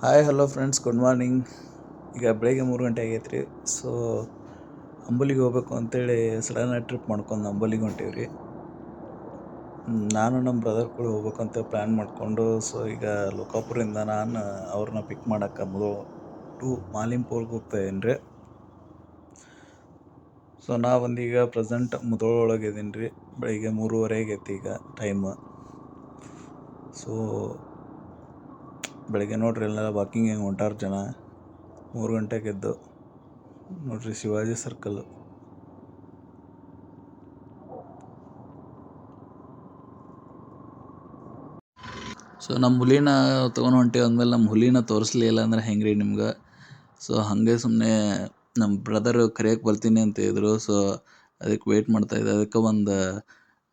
Hi hello friends, good morning. ಈಗ ಬೆಳಗ್ಗೆ 3 ಗಂಟೆ ಆಗೈತೆ ರೀ. ಸೊ ಅಂಬೋಲಿಗೆ ಹೋಗ್ಬೇಕು ಅಂತೇಳಿ ಸಡನ್ನಾಗಿ ಟ್ರಿಪ್ ಮಾಡ್ಕೊಂಡು ಅಂಬೋಲಿಗೆ ಹೊಂಟೀವಿ ರೀ. ನಾನು ನಮ್ಮ ಬ್ರದರ್ ಕೂಡ ಹೋಗ್ಬೇಕಂತ ಪ್ಲ್ಯಾನ್ ಮಾಡಿಕೊಂಡು, ಸೊ ಈಗ ಲೋಕಾಪುರಿಂದ ನಾನು ಅವ್ರನ್ನ ಪಿಕ್ ಮಾಡೋಕ್ಕೆ ಟು ಮಾಲಿಂಪುರ್ಗೆ ಹೋಗ್ತಾ ಇದ್ದೀನಿ ರೀ. ಸೊ ನಾವೊಂದೀಗ ಪ್ರೆಸೆಂಟ್ ಮುಧೋಳೊಳಗೆ ಇದ್ದೀನಿ ರೀ. ಬೆಳಿಗ್ಗೆ 3:30 ಆಗೈತಿ ಈಗ ಟೈಮ್. ಸೊ ಬೆಳಗ್ಗೆ ನೋಡ್ರಿ ಎಲ್ಲ ವಾಕಿಂಗ್ ಹೆಂಗೆ ಹೊಂಟಾರ ಜನ. 3 ಗಂಟೆಗೆ ಎದ್ದು ನೋಡ್ರಿ ಶಿವಾಜಿ ಸರ್ಕಲ್. ಸೊ ನಮ್ಮ ಹುಲಿನ ತೊಗೊಂಡು ಹೊಂಟೀವಿ ಅಂದಮೇಲೆ ನಮ್ಮ ಹುಲಿನ ತೋರಿಸ್ಲಿಲ್ಲ ಅಂದ್ರೆ ಹೆಂಗೆ ರೀ ನಿಮ್ಗೆ. ಸೊ ಹಾಗೆ ಸುಮ್ಮನೆ ನಮ್ಮ ಬ್ರದರು ಕರೆಯೋಕೆ ಬರ್ತೀನಿ ಅಂತ ಇದ್ರು. ಸೊ ಅದಕ್ಕೆ ವೆಯ್ಟ್ ಮಾಡ್ತಾಯಿದ್ದೆ. ಅದಕ್ಕೆ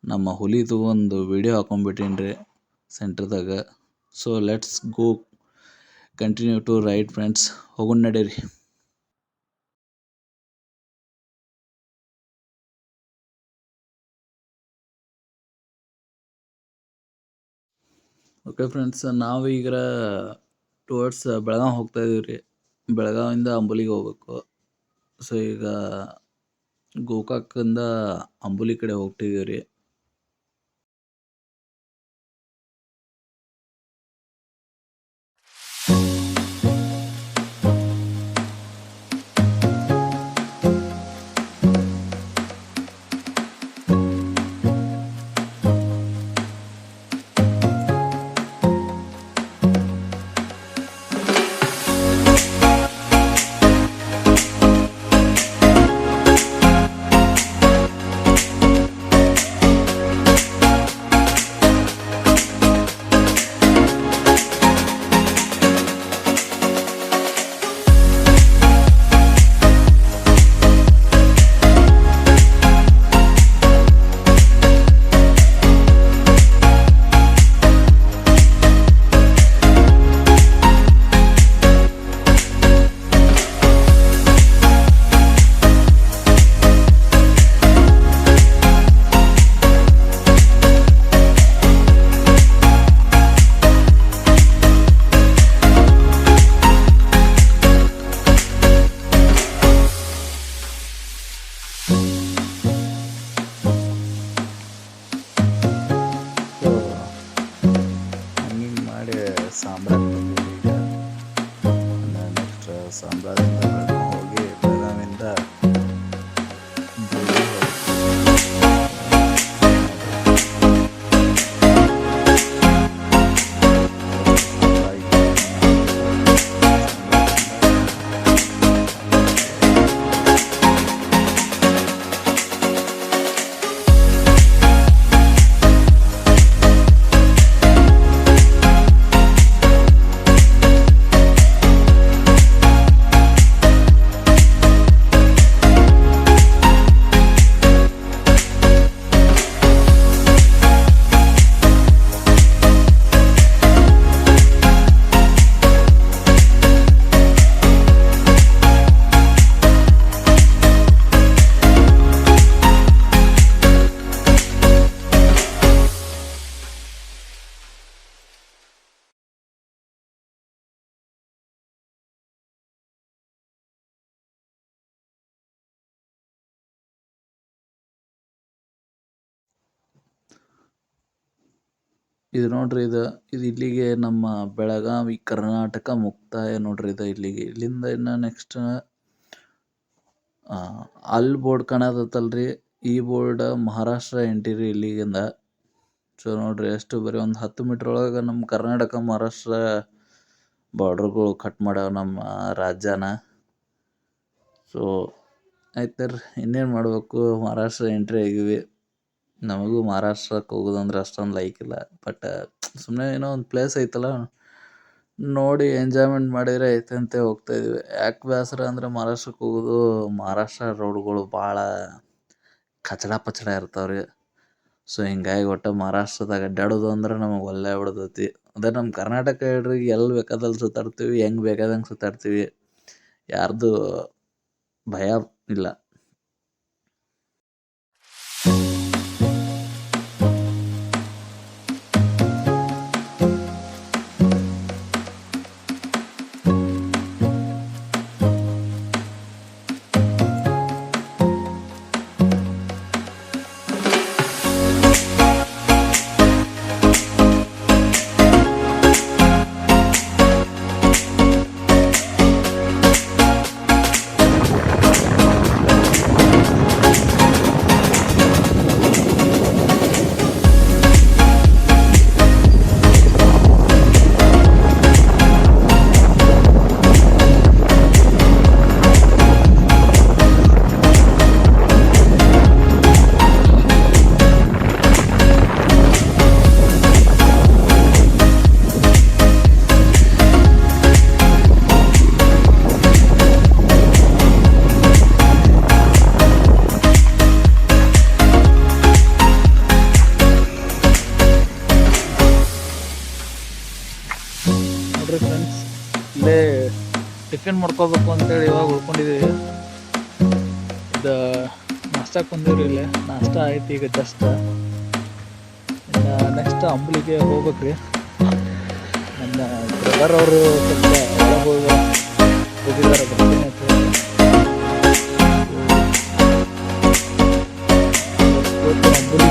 ನಮ್ಮ ಹುಲಿದು ಒಂದು ವಿಡಿಯೋ ಹಾಕೊಂಡ್ಬಿಟ್ಟೀನಿ ರೀ ಸೆಂಟ್ರ್ದಾಗ. So let's go continue to ride friends. ಹೋಗೋಣ ನಡೀರಿ. ಓಕೆ ಫ್ರೆಂಡ್ಸ್, ನಾವೀಗ ಟುವರ್ಡ್ಸ್ ಬೆಳಗಾವಿ ಹೋಗ್ತಾ ಇದೀವಿ ರೀ. ಬೆಳಗಾವಿಂದ ಅಂಬೋಲಿಗೆ ಹೋಗ್ಬೇಕು. ಸೊ ಈಗ ಗೋಕಾಕಿಂದ ಅಂಬೋಲಿ ಕಡೆ ಹೋಗ್ತಿದ್ದೀವಿ ರೀ. ಹಂಗಿಂಗೆ ಮಾಡಿ ಸಾಂಬ್ರಾಕ್ಕೆ ಬಂದೀವಿ ಈಗ. ನೆಕ್ಸ್ಟ್ ಸಾಂಬ್ರಾದಿಂದ ಬೆಳಗಾವಿ ಹೋಗಿ ಬೆಳಗಾವಿಂದ ಹುಬ್ಳಿಗೆ ಇದು ನೋಡ್ರಿ, ಇದು ಇಲ್ಲಿಗೆ ನಮ್ಮ ಬೆಳಗಾವಿ ಕರ್ನಾಟಕ ಮುಕ್ತಾಯ ನೋಡ್ರಿ. ಇದು ಇಲ್ಲಿಗೆ. ಇಲ್ಲಿಂದ ಇನ್ನು ನೆಕ್ಸ್ಟ್ ಅಲ್ಲಿ ಬೋರ್ಡ್ ಕಾಣತತ್ತಲ್ರಿ, ಈ ಬೋರ್ಡ್ ಮಹಾರಾಷ್ಟ್ರ ಎಂಟ್ರಿ ಇಲ್ಲಿಗಿಂದ. ಸೊ ನೋಡ್ರಿ ಎಷ್ಟು ಬರೀ ಒಂದು 10 ಮೀಟ್ರ್ ಒಳಗೆ ನಮ್ಮ ಕರ್ನಾಟಕ ಮಹಾರಾಷ್ಟ್ರ ಬಾರ್ಡ್ರ್ಗಳು ಕಟ್ ಮಾಡ್ಯಾವ ನಮ್ಮ ರಾಜ್ಯನ. ಸೊ ಆಯ್ತು ರೀ, ಇನ್ನೇನು ಮಾಡಬೇಕು. ಮಹಾರಾಷ್ಟ್ರ ಎಂಟ್ರಿ ಆಗಿವಿ. ನಮಗೂ ಮಹಾರಾಷ್ಟ್ರಕ್ಕೆ ಹೋಗೋದಂದ್ರೆ ಅಷ್ಟೊಂದು ಲೈಕ್ ಇಲ್ಲ. ಬಟ್ ಸುಮ್ಮನೆ ಏನೋ ಒಂದು ಪ್ಲೇಸ್ ಐತಲ್ಲ, ನೋಡಿ ಎಂಜಾಯ್ಮೆಂಟ್ ಮಾಡಿದರೆ ಐತಂತೆ ಹೋಗ್ತಾ ಇದೀವಿ. ಯಾಕೆ ಬೇಸರ ಅಂದರೆ ಮಹಾರಾಷ್ಟ್ರಕ್ಕೆ ಹೋಗೋದು, ಮಹಾರಾಷ್ಟ್ರ ರೋಡ್ಗಳು ಭಾಳ ಕಚಡ ಪಚಡ ಇರ್ತಾವ್ರಿ. ಸೊ ಹಿಂಗಾಗಿ ಒಟ್ಟು ಮಹಾರಾಷ್ಟ್ರದಾಗ ಅಡ್ಡಾಡೋದು ಅಂದ್ರೆ ನಮಗೆ ಒಲ್ಲೆ ಬಿಡ್ತೈತಿ. ಅದೇ ನಮ್ಮ ಕರ್ನಾಟಕ ಹೇಳ್ರಿ, ಎಲ್ಲಿ ಬೇಕಾದಲ್ಲಿ ಸುತ್ತಾಡ್ತೀವಿ, ಹೆಂಗೆ ಬೇಕಾದಂಗೆ ಸುತ್ತಾಡ್ತೀವಿ. ಯಾರ್ದು ಭಯ ಇಲ್ಲ. ನೋಡ್ರಿ ಫ್ರೆಂಡ್ಸ್, ಇಲ್ಲೇ ಟಿಫಿನ್ ಮಾಡ್ಕೋಬೇಕು ಅಂತೇಳಿ ಇವಾಗ ಉಳ್ಕೊಂಡಿದ್ದೀವಿ. ಇದು ನಾಷ್ಟಕ್ಕೆ ಬಂದೀವ್ರಿ. ಇಲ್ಲೇ ನಾಷ್ಟ ಆಯ್ತು ಈಗ ಜಸ್ಟ್. ಇನ್ನು ನೆಕ್ಸ್ಟ್ ಅಂಬ್ಲಿಗೆ ಹೋಗ್ಬೇಕ್ರಿ. ನನ್ನ ಬ್ರದರ್ ಅವರು ಸ್ವಲ್ಪ ಒಳಗೆ ಹೋಗಿದ್ದಾರೆ, ಬರ್ತೀನಿ ಅಂತ ಹೇಳಿ. ಅಂಬುಲಿ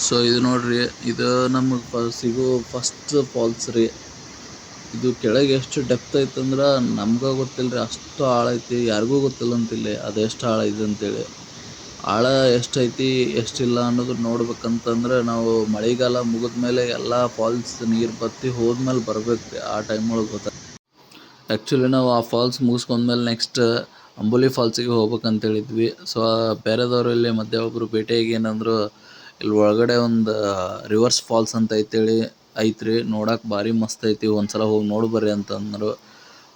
ಸೊ ಇದು ನೋಡ್ರಿ, ಇದು ನಮಗೆ ಸಿಗೋ ಫಸ್ಟ್ ಫಾಲ್ಸ್ ರೀ. ಇದು ಕೆಳಗೆ ಎಷ್ಟು ಡೆಪ್ತ್ ಐತಂದ್ರೆ ನಮ್ಗೆ ಗೊತ್ತಿಲ್ಲ ರೀ, ಅಷ್ಟು ಆಳ ಐತಿ. ಯಾರಿಗೂ ಗೊತ್ತಿಲ್ಲ ಅಂತಿಲ್ಲ ಅದೆಷ್ಟು ಆಳ ಇದೆ ಅಂತೇಳಿ. ಆಳ ಎಷ್ಟೈತಿ ಎಷ್ಟಿಲ್ಲ ಅನ್ನೋದು ನೋಡ್ಬೇಕಂತಂದ್ರೆ ನಾವು ಮಳೆಗಾಲ ಮುಗಿದ ಮೇಲೆ ಎಲ್ಲ ಫಾಲ್ಸ್ ನೀರು ಬತ್ತಿ ಹೋದ್ಮೇಲೆ ಬರ್ಬೇಕು ರೀ. ಆ ಟೈಮ್ ಒಳಗೆ ಗೊತ್ತಾಗ. ಆ್ಯಕ್ಚುಲಿ ನಾವು ಆ ಫಾಲ್ಸ್ ಮುಗಿಸ್ಕೊಂಡ್ಮೇಲೆ ನೆಕ್ಸ್ಟ್ ಅಂಬೋಲಿ ಫಾಲ್ಸಿಗೆ ಹೋಗ್ಬೇಕಂತ ಹೇಳಿದ್ವಿ. ಸೊ ಬೇರೆದವರು ಇಲ್ಲಿ ಮಧ್ಯೆ ಒಬ್ಬರು ಭೇಟಿಯಾಗಿ ಏನಂದ್ರು, ಇಲ್ಲಿ ಒಳಗಡೆ ಒಂದು ರಿವರ್ಸ್ ಫಾಲ್ಸ್ ಅಂತ ಐತ್ರಿ, ನೋಡಕ್ಕೆ ಭಾರಿ ಮಸ್ತ್ ಐತಿ, ಒಂದ್ಸಲ ಹೋಗಿ ನೋಡಿ ಬರ್ರಿ ಅಂತಂದರು.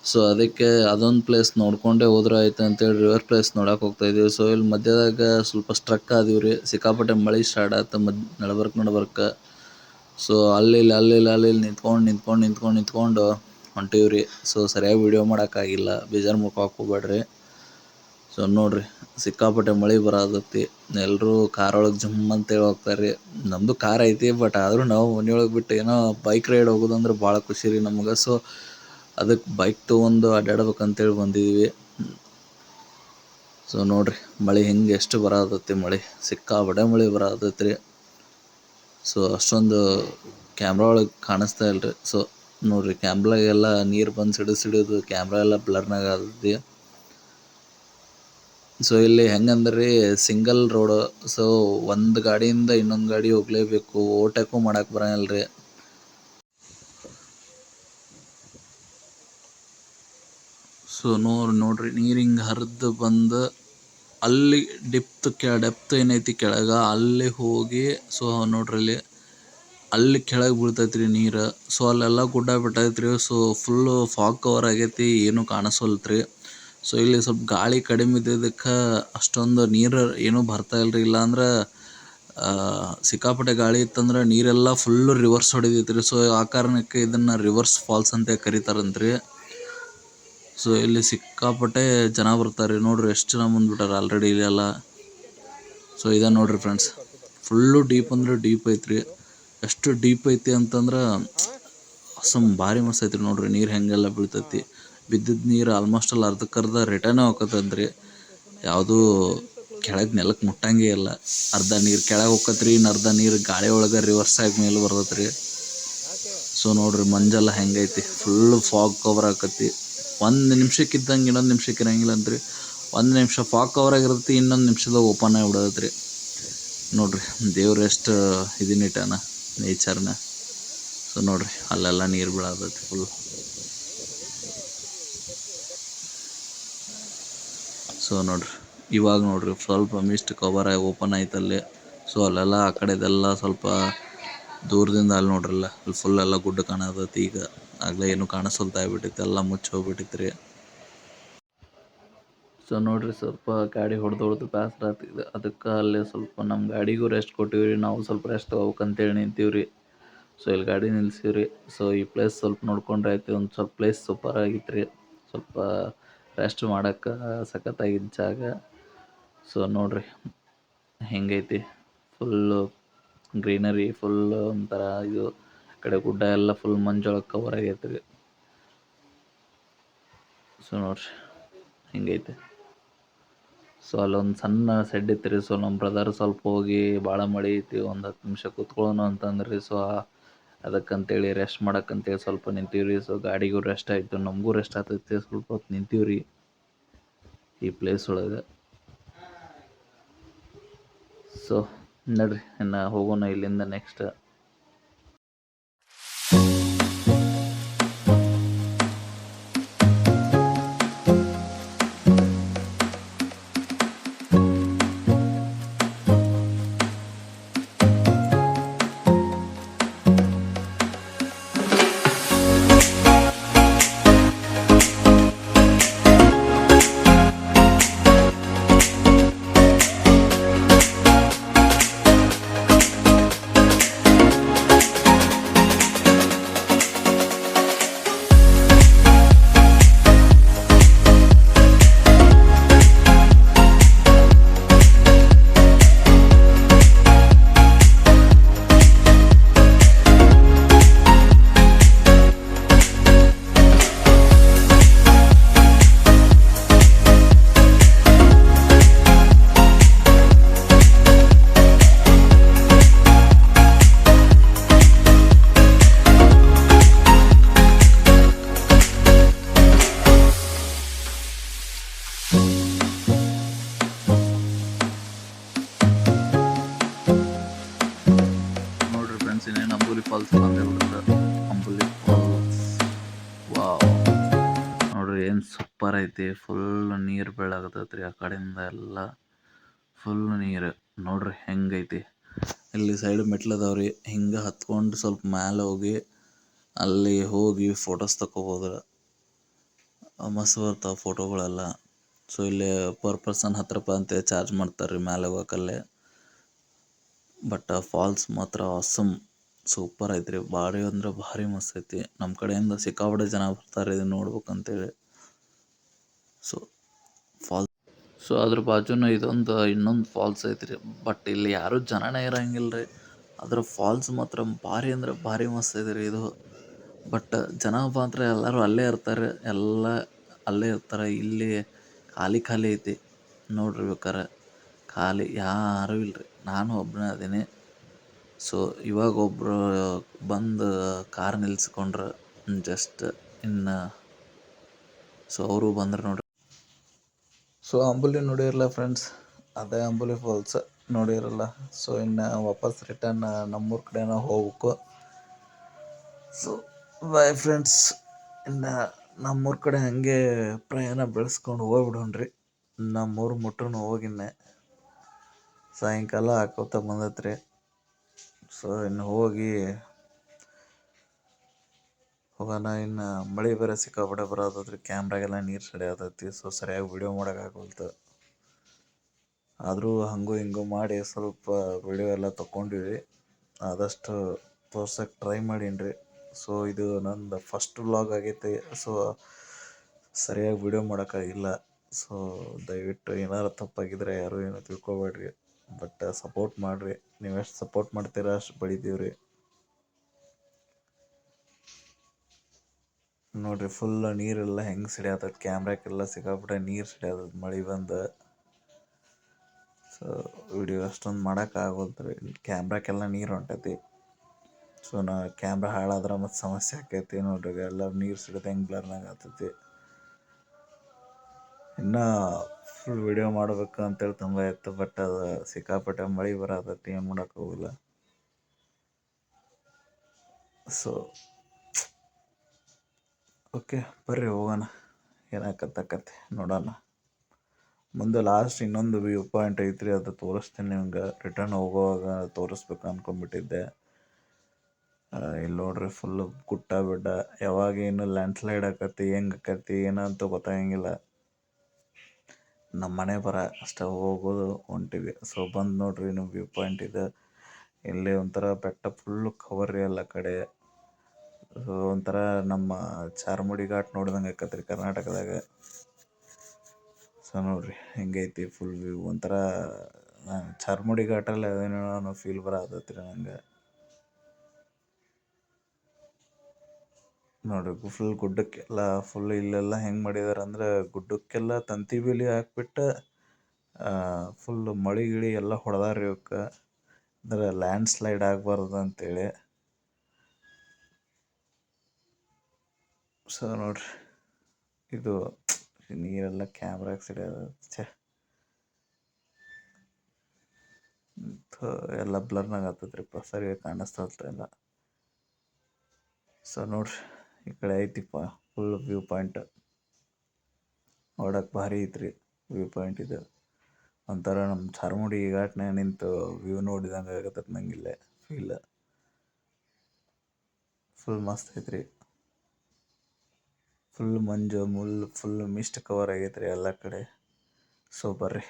ಸೊ ಅದಕ್ಕೆ ಅದೊಂದು ಪ್ಲೇಸ್ ನೋಡ್ಕೊಂಡೇ ಹೋದ್ರೆ ಆಯ್ತು ಅಂತೇಳಿ ರಿವರ್ ಪ್ಲೇಸ್ ನೋಡಕ್ಕೆ ಹೋಗ್ತಾಯಿದ್ದೀವಿ. ಸೊ ಇಲ್ಲಿ ಮಧ್ಯದಾಗ ಸ್ವಲ್ಪ ಸ್ಟ್ರಕ್ ಆದೀವಿ ರೀ, ಸಿಕ್ಕಾಪಟ್ಟೆ ಮಳೆ ಸ್ಟಾರ್ಟ್ ಆಯ್ತು ನಡ್ಬರ್ಕ. ಸೊ ಅಲ್ಲಿ ನಿಂತ್ಕೊಂಡು ಹೊಂಟೀವಿ ರೀ. ಸೊ ಸರಿಯಾಗಿ ವೀಡಿಯೋ ಮಾಡೋಕ್ಕಾಗಿಲ್ಲ, ಬೇಜಾರು ಮಾಡ್ಕೊಳಕ್ಕೆ ಹೋಗ್ಬೇಡ್ರಿ. ಸೊ ನೋಡ್ರಿ, ಸಿಕ್ಕಾಪಟ್ಟೆ ಮಳೆ ಬರತೈತಿ. ಎಲ್ಲರೂ ಕಾರೊಳಗೆ ಜಮ್ ಅಂತೇಳಿ ಹೋಗ್ತಾರೆ ರೀ. ನಮ್ಮದು ಕಾರ್ ಐತಿ, ಬಟ್ ಆದರೂ ನಾವು ಮನೆಯೊಳಗೆ ಬಿಟ್ಟು ಏನೋ ಬೈಕ್ ರೈಡ್ ಹೋಗೋದಂದ್ರೆ ಭಾಳ ಖುಷಿ ರೀ ನಮ್ಗೆ. ಸೊ ಅದಕ್ಕೆ ಬೈಕ್ ತೊಗೊಂಡು ಅಡ್ಡಾಡ್ಬೇಕಂತೇಳಿ ಬಂದಿದ್ದೀವಿ. ಸೊ ನೋಡ್ರಿ, ಮಳೆ ಹೆಂಗೆ ಎಷ್ಟು ಬರತೈತಿ. ಮಳೆ ಸಿಕ್ಕಾಪಟ್ಟೆ ಮಳೆ ಬರತೈತಿ ರೀ. ಸೊ ಅಷ್ಟೊಂದು ಕ್ಯಾಮ್ರಾ ಒಳಗೆ ಕಾಣಿಸ್ತಾ ಇಲ್ಲ ರೀ. ಸೊ ನೋಡ್ರಿ, ಕ್ಯಾಮ್ರಾಗೆಲ್ಲ ನೀರು ಬಂದು ಸಿಡಿದು ಕ್ಯಾಮ್ರಾ ಎಲ್ಲ ಬ್ಲರ್ನಾಗ ಆಗೈತಿ. ಸೊ ಇಲ್ಲಿ ಹೆಂಗಂದ್ರೆ ರೀ, ಸಿಂಗಲ್ ರೋಡ್. ಸೊ ಒಂದು ಗಾಡಿಯಿಂದ ಇನ್ನೊಂದು ಗಾಡಿ ಹೋಗಲೇಬೇಕು, ಓವರ್ಟೇಕು ಮಾಡಕ್ಕೆ ಬರೋಲ್ಲ ರೀ. ಸೊ ನೋಡ್ರಿ ನೀರು ಹಿಂಗೆ ಹರಿದು ಬಂದು ಅಲ್ಲಿ ಡೆಪ್ತ್ ಏನೈತಿ ಕೆಳಗೆ ಅಲ್ಲಿ ಹೋಗಿ ಸೊ ನೋಡ್ರಿ ಅಲ್ಲಿ ಕೆಳಗೆ ಬೀಳ್ತೈತ್ರಿ ನೀರು. ಸೊ ಅಲ್ಲೆಲ್ಲ ಗುಡ್ಡ ಬೆಟ್ಟ ಐತ್ರಿ. ಸೊ ಫುಲ್ಲು ಫಾಗ್ ಕವರ್ ಆಗೈತಿ, ಏನೂ ಕಾಣಿಸವಲ್ತ್ರಿ. ಸೊ ಇಲ್ಲಿ ಸ್ವಲ್ಪ ಗಾಳಿ ಕಡಿಮೆ ಇದ್ದಿದ್ದಕ್ಕೆ ಅಷ್ಟೊಂದು ನೀರು ಏನೂ ಬರ್ತಾ ಇಲ್ರಿ. ಇಲ್ಲಾಂದ್ರೆ ಸಿಕ್ಕಾಪಟ್ಟೆ ಗಾಳಿ ಇತ್ತಂದ್ರೆ ನೀರೆಲ್ಲ ಫುಲ್ಲು ರಿವರ್ಸ್ ಹೊಡಿತೈತ್ರಿ. ಸೊ ಆ ಕಾರಣಕ್ಕೆ ಇದನ್ನು ರಿವರ್ಸ್ ಫಾಲ್ಸ್ ಅಂತ ಕರೀತಾರಂತ್ರಿ. ಸೊ ಇಲ್ಲಿ ಸಿಕ್ಕಾಪಟ್ಟೆ ಜನ ಬರ್ತಾರೆ ನೋಡ್ರಿ, ಎಷ್ಟು ಜನ ಬಂದ್ಬಿಟ್ಟಾರೆ ಆಲ್ರೆಡಿ ಇಲ್ಲೆಲ್ಲ. ಸೊ ಇದೆ ನೋಡ್ರಿ ಫ್ರೆಂಡ್ಸ್, ಫುಲ್ಲು ಡೀಪ್ ಅಂದ್ರೆ ಡೀಪ್ ಐತ್ರಿ. ಎಷ್ಟು ಡೀಪ್ ಐತಿ ಅಂತಂದ್ರೆ ಭಾರಿ ಮಸ್ತ್ ಐತ್ರಿ. ನೋಡ್ರಿ ನೀರು ಹೆಂಗೆಲ್ಲ ಬೀಳ್ತೈತಿ. ಬಿದ್ದಿದ್ದ ನೀರು ಆಲ್ಮೋಸ್ಟ್ ಅಲ್ಲಿ ಅರ್ಧಕ್ಕರ್ಧ ರಿಟರ್ನೇ ಹೋಗತ್ತಂದ್ರಿ. ಯಾವುದೂ ಕೆಳಗೆ ನೆಲಕ್ಕೆ ಮುಟ್ಟಂಗೆ ಇಲ್ಲ. ಅರ್ಧ ನೀರು ಕೆಳಗೆ ಹೋಗತ್ರಿ, ಇನ್ನು ಅರ್ಧ ನೀರು ಗಾಳಿ ಒಳಗೆ ರಿವರ್ಸ್ ಆಗಿ ಮೇಲೆ ಬರ್ತೈತ್ರಿ. ಸೊ ನೋಡ್ರಿ ಮಂಜೆಲ್ಲ ಹೆಂಗೈತಿ, ಫುಲ್ಲು ಫಾಗ್ ಕವರ್ ಆಕತಿ. ಒಂದು ನಿಮಿಷಕ್ಕಿದ್ದಂಗೆ ಇನ್ನೊಂದು ನಿಮಿಷಕ್ಕೆ ಇರಂಗಿಲ್ಲ ಅಂತ್ರಿ. ಒಂದು ನಿಮಿಷ ಫಾಗ್ ಕವರ್ ಆಗಿರ್ತೈತಿ, ಇನ್ನೊಂದು ನಿಮಿಷದಾಗ ಓಪನ್ ಆಗಿ ಬಿಡೋದ್ರಿ. ನೋಡ್ರಿ ದೇವ್ರು ಎಷ್ಟು ಇದನ್ನಿಟ್ಟಾನ ನೇಚರ್ನ. ಸೊ ನೋಡ್ರಿ ಅಲ್ಲೆಲ್ಲ ನೀರು ಬೀಳತೈತಿ ಫುಲ್. ಸೊ ನೋಡ್ರಿ ಇವಾಗ ನೋಡ್ರಿ ಸ್ವಲ್ಪ ಮಿಸ್ಟ್ ಕವರ್ ಆಗಿ ಓಪನ್ ಆಯ್ತಲ್ಲಿ. ಸೊ ಅಲ್ಲೆಲ್ಲ ಆ ಕಡೆದೆಲ್ಲ ಸ್ವಲ್ಪ ದೂರದಿಂದ ಅಲ್ಲಿ ನೋಡ್ರಲ್ಲ ಅಲ್ಲಿ ಫುಲ್ ಎಲ್ಲ ಗುಡ್ಡ ಕಾಣತೈತಿ. ಈಗ ಆಗಲೇ ಏನು ಕಾಣಿಸಲ್ತಾ ಆಗ್ಬಿಟ್ಟೈತಿ, ಎಲ್ಲ ಮುಚ್ಚಿ ಹೋಗ್ಬಿಟ್ಟಿತ್ರಿ. ಸೊ ನೋಡ್ರಿ ಸ್ವಲ್ಪ ಗಾಡಿ ಹೊಡೆದು ಬೇಸರ ಆಗ್ತಿದೆ. ಅದಕ್ಕೆ ಅಲ್ಲಿ ಸ್ವಲ್ಪ ನಮ್ಮ ಗಾಡಿಗೂ ರೆಸ್ಟ್ ಕೊಟ್ಟಿವ್ರಿ. ನಾವು ಸ್ವಲ್ಪ ರೆಸ್ಟ್ ಹೋಗ್ಬೇಕಂತೇಳಿ ನಿಂತೀವ್ರಿ. ಸೊ ಇಲ್ಲಿ ಗಾಡಿ ನಿಲ್ಸಿವ್ರಿ. ಸೊ ಈ ಪ್ಲೇಸ್ ಸ್ವಲ್ಪ ನೋಡ್ಕೊಂಡ್ರೆ ಆಯ್ತು. ಒಂದು ಸ್ವಲ್ಪ ಪ್ಲೇಸ್ ಸೂಪರ್ ಆಗಿತ್ತು ರೀ. ಸ್ವಲ್ಪ ರೆಸ್ಟ್ ಮಾಡೋಕ್ಕೆ ಸಖತ್ತಾಗಿದ್ದ ಜಾಗ. ಸೊ ನೋಡ್ರಿ ಹೆಂಗೈತಿ, ಫುಲ್ಲು ಗ್ರೀನರಿ, ಫುಲ್ ಒಂಥರ ಇದು. ಆ ಕಡೆ ಗುಡ್ಡ ಎಲ್ಲ ಫುಲ್ ಮಂಜೊಳಗೆ ಕವರ್ ಆಗೈತೆ ರೀ. ಸೊ ನೋಡ್ರಿ ಹಿಂಗೈತೆ. ಸೊ ಅಲ್ಲೊಂದು ಸಣ್ಣ ಸೆಡ್ ಇತ್ತು ರೀ. ಸೊ ನಮ್ಮ ಬ್ರದರ್ ಸ್ವಲ್ಪ ಹೋಗಿ ಭಾಳ ಮಳೆ ಐತಿ, ಒಂದು 10 ನಿಮಿಷ ಕೂತ್ಕೊಳ್ಳೋಣ ಅಂತಂದ್ರಿ. ಸೊ ಅದಕ್ಕಂತೇಳಿ ರೆಸ್ಟ್ ಮಾಡೋಕ್ಕಂತೇಳಿ ಸ್ವಲ್ಪ ನಿಂತೀವ್ರಿ. ಸೊ ಗಾಡಿಗೂ ರೆಸ್ಟ್ ಆಯಿತು, ನಮಗೂ ರೆಸ್ಟ್ ಆಗ್ತೈತಿ. ಸ್ವಲ್ಪ ಹೊತ್ತು ನಿಂತೀವ್ರಿ ಈ ಪ್ಲೇಸ್ ಒಳಗೆ. ಸೊ ನಡ್ರಿ ಇನ್ನು ಹೋಗೋಣ ಇಲ್ಲಿಂದ ನೆಕ್ಸ್ಟ್. ಅಂಬುಲಿ ಫಾಲ್ಸ್ ಬಂದೇ ಬಿಡುತ್ತೆ. ಅಂಬುಲಿ ಫಾಲ್ಸ್ ವಾವ್, ನೋಡ್ರಿ ಏನು ಸೂಪರ್ ಐತಿ. ಫುಲ್ ನೀರು ಬೀಳಾಕತ್ತೈತ್ರಿ ಆ ಕಡೆಯಿಂದ ಎಲ್ಲ ಫುಲ್ ನೀರು. ನೋಡ್ರಿ ಹೆಂಗೈತಿ. ಇಲ್ಲಿ ಸೈಡ್ ಮೆಟ್ಲದಾವ್ರಿ, ಹಿಂಗೆ ಹತ್ಕೊಂಡು ಸ್ವಲ್ಪ ಮ್ಯಾಲೆ ಹೋಗಿ ಅಲ್ಲಿ ಹೋಗಿ ಫೋಟೋಸ್ ತಗೋಬೋದು. ಮಸ್ತ್ ಬರ್ತಾವೆ ಫೋಟೋಗಳೆಲ್ಲ. ಸೊ ಇಲ್ಲಿ ಪರ್ ಪರ್ಸನ್ 10 ರೂಪಾಯಿ ಅಂತ ಚಾರ್ಜ್ ಮಾಡ್ತಾರೆ ರೀ ಮ್ಯಾಲೆ ಹೋಗಕ್ಕಲ್ಲೇ. ಬಟ್ ಫಾಲ್ಸ್ ಮಾತ್ರ ಆಸಮ್, ಸೂಪರ್ ಐತ್ರಿ. ಭಾರಿ ಅಂದ್ರೆ ಭಾರಿ ಮಸ್ತ್ ಐತಿ. ನಮ್ಮ ಕಡೆಯಿಂದ ಸಿಕ್ಕಾಪಟ್ಟೆ ಜನ ಬರ್ತಾರೆ ಇದನ್ನ ನೋಡ್ಬೇಕಂತೇಳಿ. ಸೊ ಅದ್ರ ಬಾಜುನ ಇನ್ನೊಂದು ಫಾಲ್ಸ್ ಐತ್ರಿ. ಬಟ್ ಇಲ್ಲಿ ಯಾರೂ ಜನನೇ ಇರಂಗಿಲ್ಲ ರೀ. ಅದ್ರ ಫಾಲ್ಸ್ ಮಾತ್ರ ಭಾರಿ ಅಂದ್ರೆ ಭಾರಿ ಮಸ್ತ್ ಐತೆ ರೀ ಇದು. ಬಟ್ ಜನ ಮಾತ್ರ ಎಲ್ಲರೂ ಅಲ್ಲೇ ಇರ್ತಾರೆ, ಎಲ್ಲ ಅಲ್ಲೇ ಇರ್ತಾರೆ. ಇಲ್ಲಿ ಖಾಲಿ ಖಾಲಿ ಐತಿ ನೋಡ್ರಿ, ಬೇಕಾರೆ ಖಾಲಿ ಯಾರೂ ಇಲ್ರಿ. ನಾನು ಒಬ್ಬನೇ ಅದೀನಿ. ಸೊ ಇವಾಗ ಒಬ್ಬರು ಬಂದು ಕಾರ್ ನಿಲ್ಸ್ಕೊಂಡ್ರೆ ಜಸ್ಟ್ ಇನ್ನು. ಸೊ ಅವರು ಬಂದ್ರೆ ನೋಡ್ರಿ. ಸೊ ಅಂಬುಲಿ ನೋಡಿರಲ್ಲ ಫ್ರೆಂಡ್ಸ್, ಅದೇ ಅಂಬುಲಿ ಫಾಲ್ಸ್ ನೋಡಿರಲ್ಲ. ಸೊ ಇನ್ನು ವಾಪಸ್ ರಿಟರ್ನ್ ನಮ್ಮೂರ ಕಡೆನ ಹೋಗ್ಬೇಕು. ಸೊ ಬಾಯ್ ಫ್ರೆಂಡ್ಸ್, ಇನ್ನು ನಮ್ಮೂರ ಕಡೆ ಹಾಗೆ ಪ್ರಯಾಣ ಬೆಳೆಸ್ಕೊಂಡು ಹೋಗ್ಬಿಡೋಣ್ರಿ. ನಮ್ಮೂರು ಮುಟ್ರೂ ಹೋಗಿನ್ನೆ ಸಾಯಂಕಾಲ ಹಾಕೋತ ಬಂದತ್ರಿ. ಸೊ ಇನ್ನು ಹೋಗೋಣ. ಇನ್ನು ಮಳೆ ಬೇರೆ ಸಿಕ್ಕಾಪಟ್ಟೆ ಬರತೈತ್ರಿ. ಕ್ಯಾಮ್ರಾಗೆಲ್ಲ ನೀರು ಸರಿಯಾತೈತಿ. ಸೊ ಸರಿಯಾಗಿ ವಿಡಿಯೋ ಮಾಡೋಕ್ಕಾಗಲ್ತು. ಆದರೂ ಹಂಗೂ ಹಿಂಗೂ ಮಾಡಿ ಸ್ವಲ್ಪ ವಿಡಿಯೋ ಎಲ್ಲ ತಗೊಂಡಿವಿ. ಆದಷ್ಟು ತೋರ್ಸಕ್ಕೆ ಟ್ರೈ ಮಾಡೀನಿ. ಸೊ ಇದು ನಂದು ಫಸ್ಟ್ ವ್ಲಾಗ್ ಆಗೈತಿ. ಸೊ ಸರಿಯಾಗಿ ವಿಡಿಯೋ ಮಾಡೋಕ್ಕಾಗಿಲ್ಲ. ಸೊ ದಯವಿಟ್ಟು ಏನಾರು ತಪ್ಪಾಗಿದ್ರೆ ಯಾರೂ ಏನೂ ತಿಳ್ಕೊಬೇಡ್ರಿ. ಬಟ್ ಸಪೋರ್ಟ್ ಮಾಡಿರಿ. ನೀವು ಎಷ್ಟು ಸಪೋರ್ಟ್ ಮಾಡ್ತೀರಾ ಅಷ್ಟು ಬೆಳಿತೀವ್ರಿ. ನೋಡಿರಿ ಫುಲ್ ನೀರೆಲ್ಲ ಹೆಂಗೆ ಸಿಡಿಯತೈತೆ. ಕ್ಯಾಮ್ರಾಕ್ಕೆಲ್ಲ ಸಿಕ್ಕಾಪಟ್ಟೆ ನೀರು ಸಿಡಿಯತೈತೆ ಮಳೆ ಬಂದು. ಸೊ ವಿಡಿಯೋ ಅಷ್ಟೊಂದು ಮಾಡೋಕ್ಕಾಗೋಲ್ತು ರೀ. ಕ್ಯಾಮ್ರಾಕ್ಕೆಲ್ಲ ನೀರು ಹೊಂಟೈತಿ. ಸೊ ಕ್ಯಾಮ್ರಾ ಹಾಳಾದ್ರೆ ಮತ್ತು ಸಮಸ್ಯೆ ಆಕೈತಿ. ನೋಡ್ರಿ ಎಲ್ಲ ನೀರು ಸಿಡಿದು ಹೆಂಗೆ ಬ್ಲರ್ನಾಗ ಆಗ್ತೈತಿ. ಇನ್ನೂ ಫುಲ್ ವಿಡಿಯೋ ಮಾಡಬೇಕು ಅಂತೇಳಿ ತುಂಬ ಇತ್ತು. ಬಟ್ ಅದು ಸಿಕ್ಕಾಪಟ್ಟೆ ಮಳೆ ಬರತೈತಿ, ಏನು ಮಾಡೋಕ್ಕಾಗೋಲ್ಲ. ಸೊ ಓಕೆ ಬರ್ರಿ ಹೋಗೋಣ. ಏನಾಕತ್ತೆ ನೋಡೋಣ. ಮುಂದೆ ಲಾಸ್ಟ್ ಇನ್ನೊಂದು ವ್ಯೂ ಪಾಯಿಂಟ್ ಐತ್ರಿ, ಅದು ತೋರಿಸ್ತೀನಿ ನಿಮ್ಗೆ. ರಿಟರ್ನ್ ಹೋಗುವಾಗ ತೋರಿಸ್ಬೇಕು ಅಂದ್ಕೊಂಡ್ಬಿಟ್ಟಿದ್ದೆ. ಇಲ್ಲಿ ನೋಡ್ರಿ ಫುಲ್ಲು ಗುಡ್ಡ ಬೆಟ್ಟ. ಯಾವಾಗ ಏನು ಲ್ಯಾಂಡ್ಸ್ಲೈಡ್ ಆಕತಿ, ಹೆಂಗೆ ಆಕತಿ ಏನಂತೂ ಗೊತ್ತಾಗಂಗಿಲ್ಲ. ನಮ್ಮ ಮನೆ ಬರ ಅಷ್ಟೇ ಹೋಗೋದು ಹೊಂಟಿವಿ. ಸೊ ಬಂದು ನೋಡ್ರಿ ಇನ್ನು ವ್ಯೂ ಪಾಯಿಂಟ್ ಇದೆ. ಇಲ್ಲಿ ಒಂಥರ ಬೆಟ್ಟ ಫುಲ್ಲು ಕವರ್ ರೀ ಎಲ್ಲ ಕಡೆ. ಸೊ ಒಂಥರ ನಮ್ಮ ಚಾರ್ಮುಡಿ ಘಾಟ್ ನೋಡ್ದಂಗೆ ಆಕತ್ರಿ ಕರ್ನಾಟಕದಾಗ. ಸೊ ನೋಡ್ರಿ ಹೆಂಗೈತಿ ಫುಲ್ ವ್ಯೂ. ಒಂಥರ ಚಾರ್ಮುಡಿ ಘಾಟಲ್ಲಿ ಅದೇನೋ ಫೀಲ್ ಬರತೈತಿ ರೀ ನಂಗೆ. ನೋಡ್ರಿ ಫುಲ್ ಗುಡ್ಡಕ್ಕೆಲ್ಲ ಫುಲ್ ಇಲ್ಲೆಲ್ಲ ಹೆಂಗೆ ಮಾಡಿದಾರೆ ಅಂದ್ರೆ, ಗುಡ್ಡಕ್ಕೆಲ್ಲ ತಂತಿ ಬೇಲಿ ಹಾಕ್ಬಿಟ್ಟು ಫುಲ್ ಮಳೆ ಗಿಳಿ ಎಲ್ಲ ಹೊಡೆದಾರ್ರಿ ಇವಕ್ಕೆ. ಅಂದ್ರೆ ಲ್ಯಾಂಡ್ ಸ್ಲೈಡ್ ಆಗಬಾರ್ದು ಅಂತೇಳಿ. ಸೊ ನೋಡ್ರಿ ಇದು ನೀರೆಲ್ಲ ಕ್ಯಾಮ್ರಾಗೆ ಸಿಡಿಯೋದು. ಎಲ್ಲ ಬ್ಲರ್ನಾಗ ಆಗ್ತದ್ರಿಪ್ಪ, ಸರಿಯಾಗಿ ಕಾಣಿಸ್ತಲ್ತ ಎಲ್ಲ. ಸೊ ನೋಡ್ರಿ ಈ ಕಡೆ ಐತಿಪ್ಪ ಫುಲ್ ವ್ಯೂ ಪಾಯಿಂಟ್. ನೋಡಕ್ಕೆ ಭಾರಿ ಐತ್ರಿ ವ್ಯೂ ಪಾಯಿಂಟ್ ಇದು. ಒಂಥರ ನಮ್ಮ ಚಾರ್ಮುಡಿ ಘಾಟ್ನಾಗ ನಿಂತು ವ್ಯೂ ನೋಡಿದಂಗೆ ಆಗತ್ತೈತೆ ನಂಗಿಲ್ಲೇ ಫೀಲ್. ಫುಲ್ ಮಸ್ತ್ ಐತ್ರಿ. ಫುಲ್ ಮಂಜು ಫುಲ್ ಮಿಸ್ಟ್ ಕವರ್ ಆಗೈತ್ರಿ ಎಲ್ಲ ಕಡೆ. ಸೊ ಬರ್ರಿ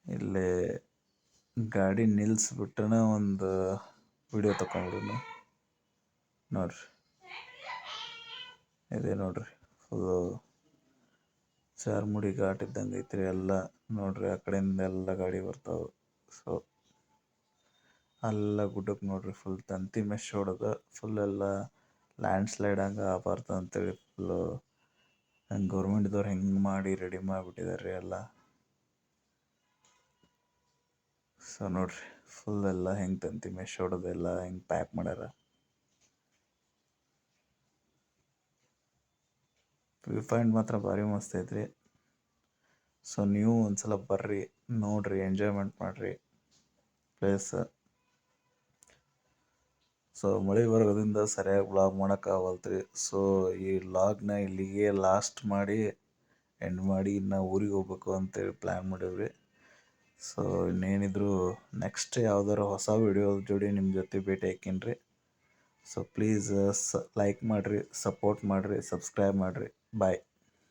ಇಲ್ಲೇ ಗಾಡಿ ನಿಲ್ಲಿಸ್ಬಿಟ್ಟನ ಒಂದು ವಿಡಿಯೋ ತಗೊಂಡ್ಬಿಡೋಣ. ನೋಡ್ರಿ ಇದೆ ನೋಡ್ರಿ ಫುಲ್ಲು ಚಾರ್ಮುಡಿ ಘಾಟ್ ಇದ್ದಂಗೆ ಐತ್ರಿ ಎಲ್ಲ. ನೋಡ್ರಿ ಆ ಕಡೆಯಿಂದ ಎಲ್ಲ ಗಾಡಿ ಬರ್ತಾವೆ. ಸೊ ಎಲ್ಲ ಗುಡ್ಡಕ್ಕೆ ನೋಡ್ರಿ ಫುಲ್ ತಂತಿ ಮೆಶ್ ಹೊಡೆದು ಫುಲ್ ಎಲ್ಲ ಲ್ಯಾಂಡ್ ಸ್ಲೈಡ್ ಹಂಗೆ ಆಗಬಾರ್ದು ಅಂತೇಳಿ ಫುಲ್ಲು ಹಂಗೆ ಗೌರ್ಮೆಂಟ್ದವ್ರು ಹೆಂಗೆ ಮಾಡಿ ರೆಡಿ ಮಾಡಿಬಿಟ್ಟಿದ್ದಾರೆ ರೀ ಎಲ್ಲ. ಸೊ ನೋಡ್ರಿ ಫುಲ್ ಎಲ್ಲ ಹೆಂಗೆ ತಂತಿ ಮೆಶ್ ಹೊಡೆದು ಎಲ್ಲ ಹೆಂಗೆ ಪ್ಯಾಕ್ ಮಾಡ್ಯಾರ. ವ್ಯೂ ಪಾಯಿಂಟ್ ಮಾತ್ರ ಭಾರಿ ಮಸ್ತ್ ಐತ್ರಿ. ಸೊ ನೀವು ಒಂದ್ಸಲ ಬರ್ರಿ, ನೋಡ್ರಿ, ಎಂಜಾಯ್ಮೆಂಟ್ ಮಾಡಿರಿ ಪ್ಲೇಸ್. ಸೊ ಮಳೆ ಬರೋದ್ರಿಂದ ಸರಿಯಾಗಿ ವ್ಲಾಗ್ ಮಾಡೋಕ್ಕಾಗಲ್ತ್ರಿ. ಸೊ ಈ ವ್ಲಾಗ್ನ ಇಲ್ಲಿಗೆ ಲಾಸ್ಟ್ ಮಾಡಿ ಎಂಡ್ ಮಾಡಿ ಇನ್ನು ಊರಿಗೆ ಹೋಗ್ಬೇಕು ಅಂತೇಳಿ ಪ್ಲ್ಯಾನ್ ಮಾಡೀವ್ರಿ. ಸೊ ಇನ್ನೇನಿದ್ರು ನೆಕ್ಸ್ಟ್ ಯಾವ್ದಾರು ಹೊಸ ವಿಡಿಯೋ ಜೋಡಿ ನಿಮ್ಮ ಜೊತೆ ಭೇಟಿ ಹಾಕೀನಿ. ಸೊ ಪ್ಲೀಸ್ ಲೈಕ್ ಮಾಡಿರಿ, ಸಪೋರ್ಟ್ ಮಾಡಿರಿ, ಸಬ್ಸ್ಕ್ರೈಬ್ ಮಾಡಿರಿ. ಬಾಯ್.